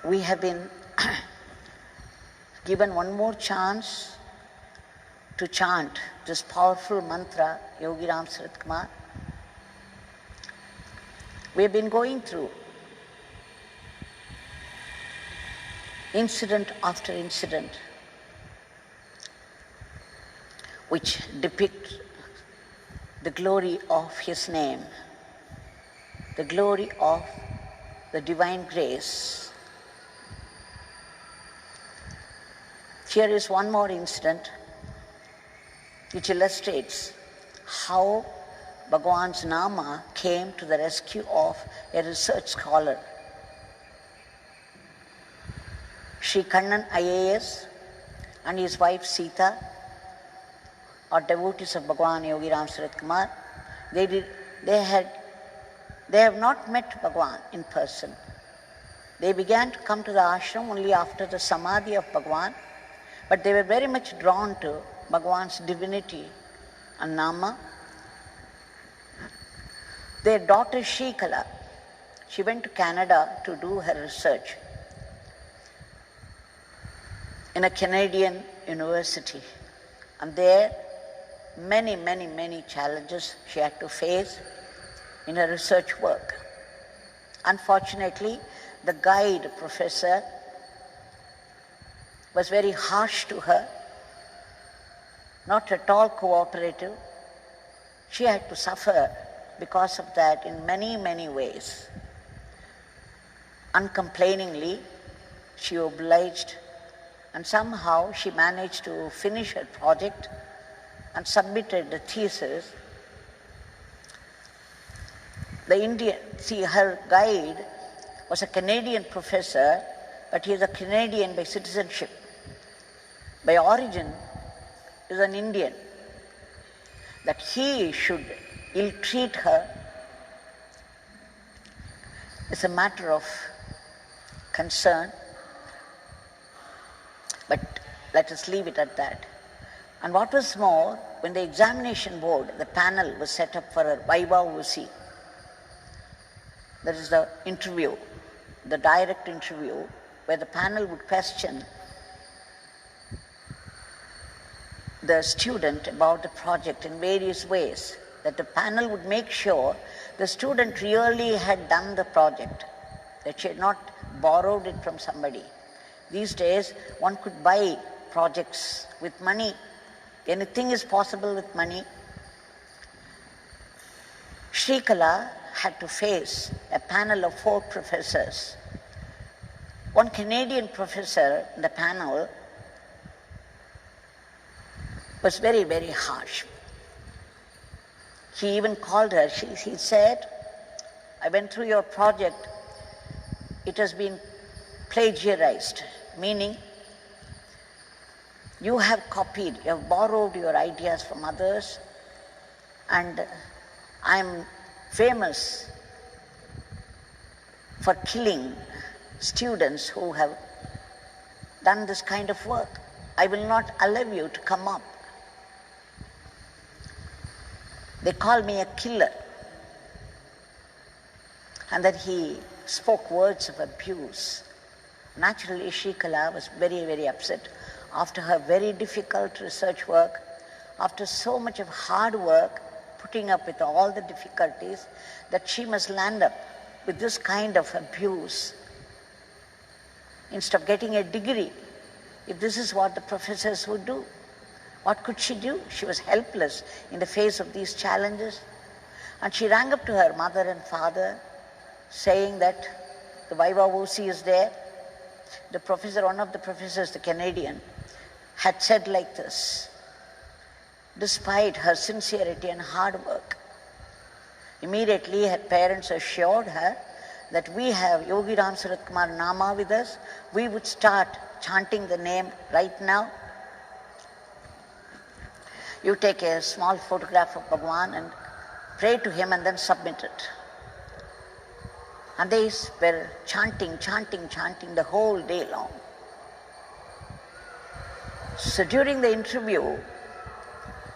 we have been given one more chance to chant this powerful mantra, Yogi Ramsuratkumar. We have been going through incident after incident which depict the glory of His name, the glory of the divine grace. Here is one more incident which illustrates how Bhagwan's Nama came to the rescue of a research scholar. Shri Kannan IAS and his wife Seeta are devotees of Bhagwan Yogi Ramsuratkumar. They have not met Bhagwan in person. They began to come to the ashram only after the samadhi of Bhagwan, but they were very much drawn to Bhagwan's divinity and Nama. Their daughter Shikala, she went to Canada to do her research in a Canadian university. And there, many challenges she had to face in her research work. Unfortunately, the guide professor was very harsh to her, not at all cooperative. She had to suffer because of that in many ways. Uncomplainingly, she obliged, and somehow she managed to finish her project and submitted the thesis. Her guide was a Canadian professor, but he is a Canadian by citizenship. By origin, is an Indian. That he should ill-treat her is a matter of concern, but let us leave it at that. And what was more, when the examination board, the panel was set up for a viva. That is the interview, the direct interview, where the panel would question the student about the project in various ways, that the panel would make sure the student really had done the project, that she had not borrowed it from somebody. These days, one could buy projects with money. Anything is possible with money. Shrikala had to face a panel of 4 professors. One Canadian professor in the panel was very harsh. He even called her. He said, I went through your project. It has been plagiarized, meaning you have copied, you have borrowed your ideas from others, and I'm famous for killing students who have done this kind of work. I will not allow you to come up. They call me a killer. And that he spoke words of abuse. Naturally, Shrikala was very upset. After her very difficult research work, after so much of hard work, putting up with all the difficulties, that she must land up with this kind of abuse. Instead of getting a degree, if this is what the professors would do, what could she do? She was helpless in the face of these challenges. And she rang up to her mother and father, saying that the viva is there. The professor, one of the professors, the Canadian, had said like this, despite her sincerity and hard work. Immediately her parents assured her that we have Yogi Ramsuratkumar Nama with us. We would start chanting the name right now. You take a small photograph of Bhagwan and pray to him and then submit it. And they were chanting the whole day long. So during the interview,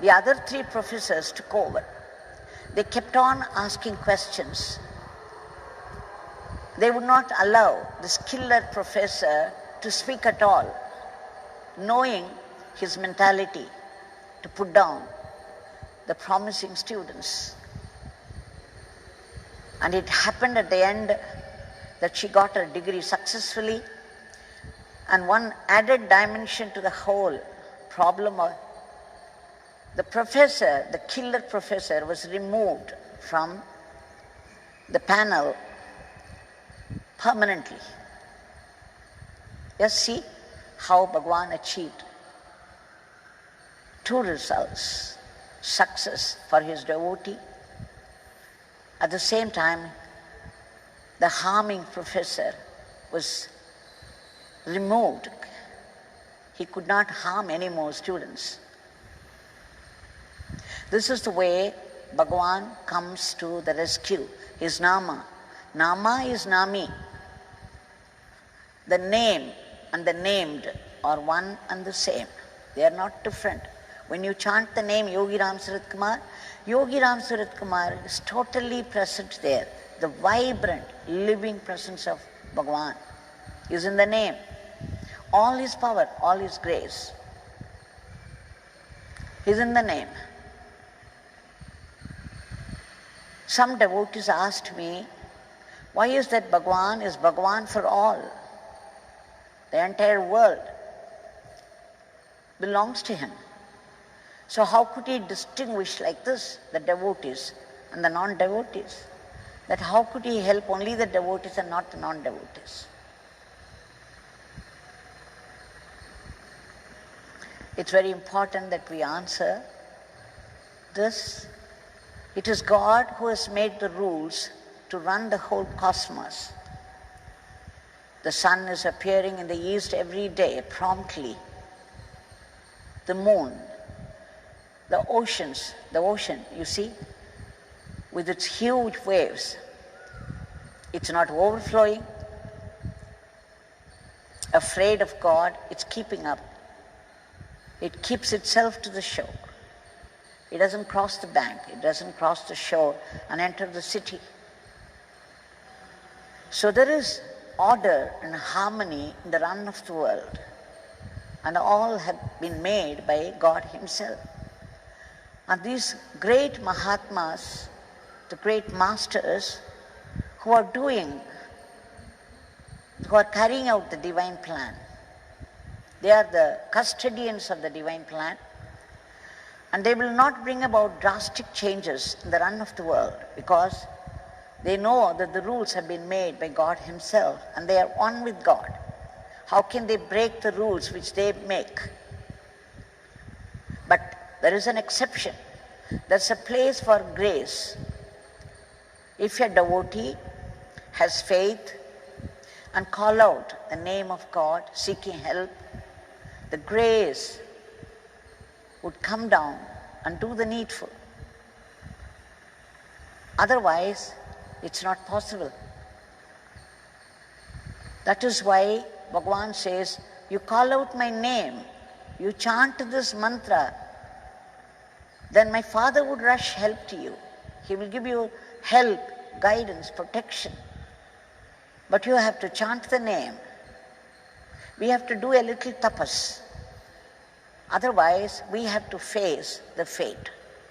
the other 3 professors took over. They kept on asking questions. They would not allow this killer professor to speak at all, knowing his mentality to put down the promising students. And it happened at the end that she got her degree successfully. And one added dimension to the whole problem of the professor, the killer professor, was removed from the panel permanently. Just see how Bhagwan achieved two results: success for his devotee. At the same time, the harming professor was removed. He could not harm any more students. This is the way Bhagwan comes to the rescue. His Nama. Nama is Nami. The name and the named are one and the same. They are not different. When you chant the name Yogi Ramsuratkumar, Yogi Ramsuratkumar is totally present there. The vibrant, living presence of Bhagwan is in the name. All his power, all his grace is in the name. Some devotees asked me, why is that Bhagwan is Bhagwan for all? The entire world belongs to him. So how could he distinguish like this the devotees and the non-devotees? That how could he help only the devotees and not the non-devotees? It's very important that we answer this. It is God who has made the rules to run the whole cosmos. The sun is appearing in the east every day promptly. The moon, the oceans, the ocean, you see, with its huge waves, it's not overflowing. Afraid of God, it's keeping up. It keeps itself to the shore. It doesn't cross the bank, it doesn't cross the shore and enter the city. So there is order and harmony in the run of the world, and all have been made by God himself. And these great Mahatmas, the great masters who are carrying out the divine plan, they are the custodians of the divine plan, and they will not bring about drastic changes in the run of the world because they know that the rules have been made by God himself and they are one with God. How can they break the rules which they make? But there is an exception. There's a place for grace. If a devotee has faith and call out the name of God, seeking help, the grace would come down and do the needful. Otherwise, it's not possible. That is why Bhagwan says, you call out my name, you chant this mantra, then my Father would rush help to you. He will give you help, guidance, protection. But you have to chant the name. We have to do a little tapas. Otherwise, we have to face the fate.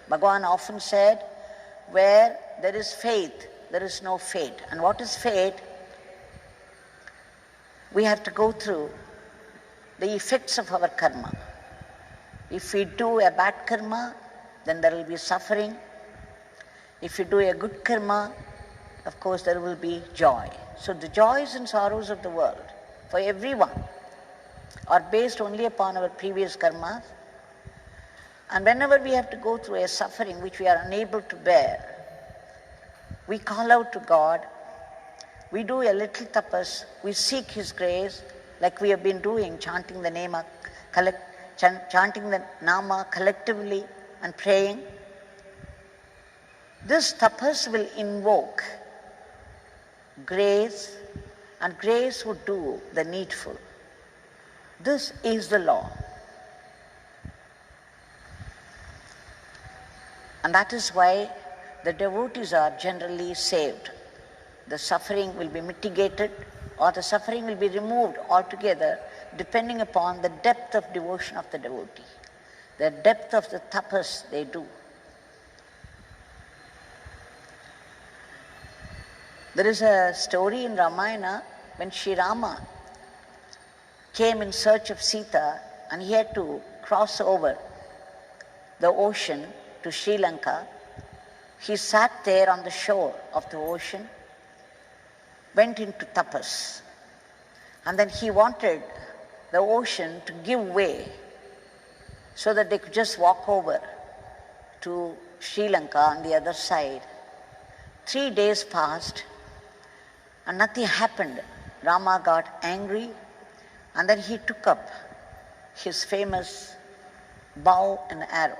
Bhagwan often said, where there is faith, there is no fate. And what is fate? We have to go through the effects of our karma. If we do a bad karma, then there will be suffering. If you do a good karma, of course there will be joy. So the joys and sorrows of the world, for everyone, are based only upon our previous karmas. And whenever we have to go through a suffering which we are unable to bear, we call out to God, we do a little tapas, we seek His grace, like we have been doing, chanting the name, chanting the Nama collectively and praying. This tapas will invoke grace, and grace would do the needful. This is the law. And that is why the devotees are generally saved. the suffering will be mitigated or the suffering will be removed altogether, depending upon the depth of devotion of the devotee, the depth of the tapas they do. There is a story in Ramayana when Sri Rama came in search of Sita and he had to cross over the ocean to Sri Lanka. He sat there on the shore of the ocean, went into tapas, and then he wanted the ocean to give way so that they could just walk over to Sri Lanka on the other side. 3 days passed and nothing happened. Rama got angry and then he took up his famous bow and arrow.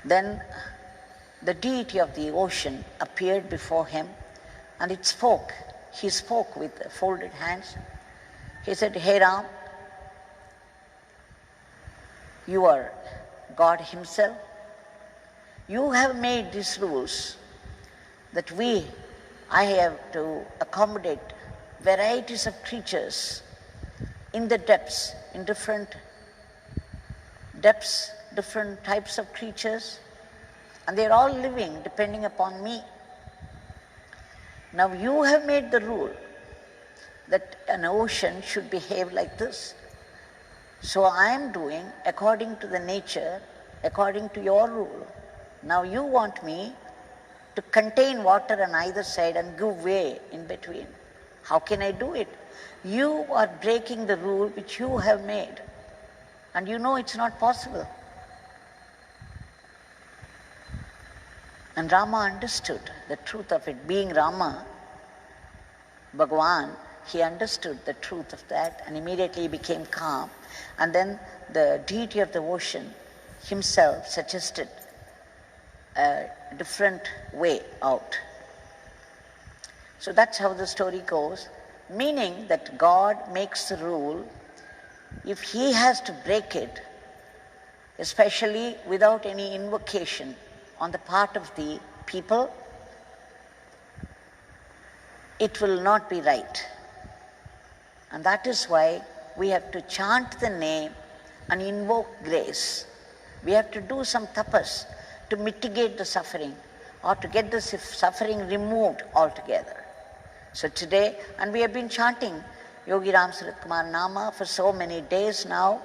Then the deity of the ocean appeared before him and it spoke. He spoke with folded hands. He said, "Hey Ram, you are God himself. You have made these rules that I have to accommodate varieties of creatures in the depths, in different depths, different types of creatures, and they're all living depending upon me. Now you have made the rule that an ocean should behave like this. So I am doing according to the nature, according to your rule. Now you want me to contain water on either side and give way in between. How can I do it? You are breaking the rule which you have made, and you know it's not possible." And Rama understood the truth of it. Being Rama, Bhagwan, he understood the truth of that and immediately became calm. And then the deity of the ocean himself suggested a different way out. So that's how the story goes, meaning that God makes the rule. If he has to break it, especially without any invocation on the part of the people, it will not be right. And that is why we have to chant the name and invoke grace. We have to do some tapas to mitigate the suffering or to get the suffering removed altogether. So today, and we have been chanting Yogi Ramsuratkumar Nama for so many days now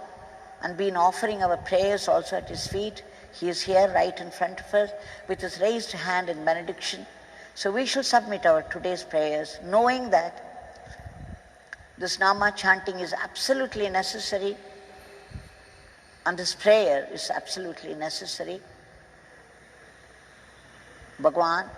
and been offering our prayers also at his feet. He is here right in front of us with his raised hand in benediction. So we shall submit our today's prayers knowing that this Nama chanting is absolutely necessary and this prayer is absolutely necessary. Bhagwan,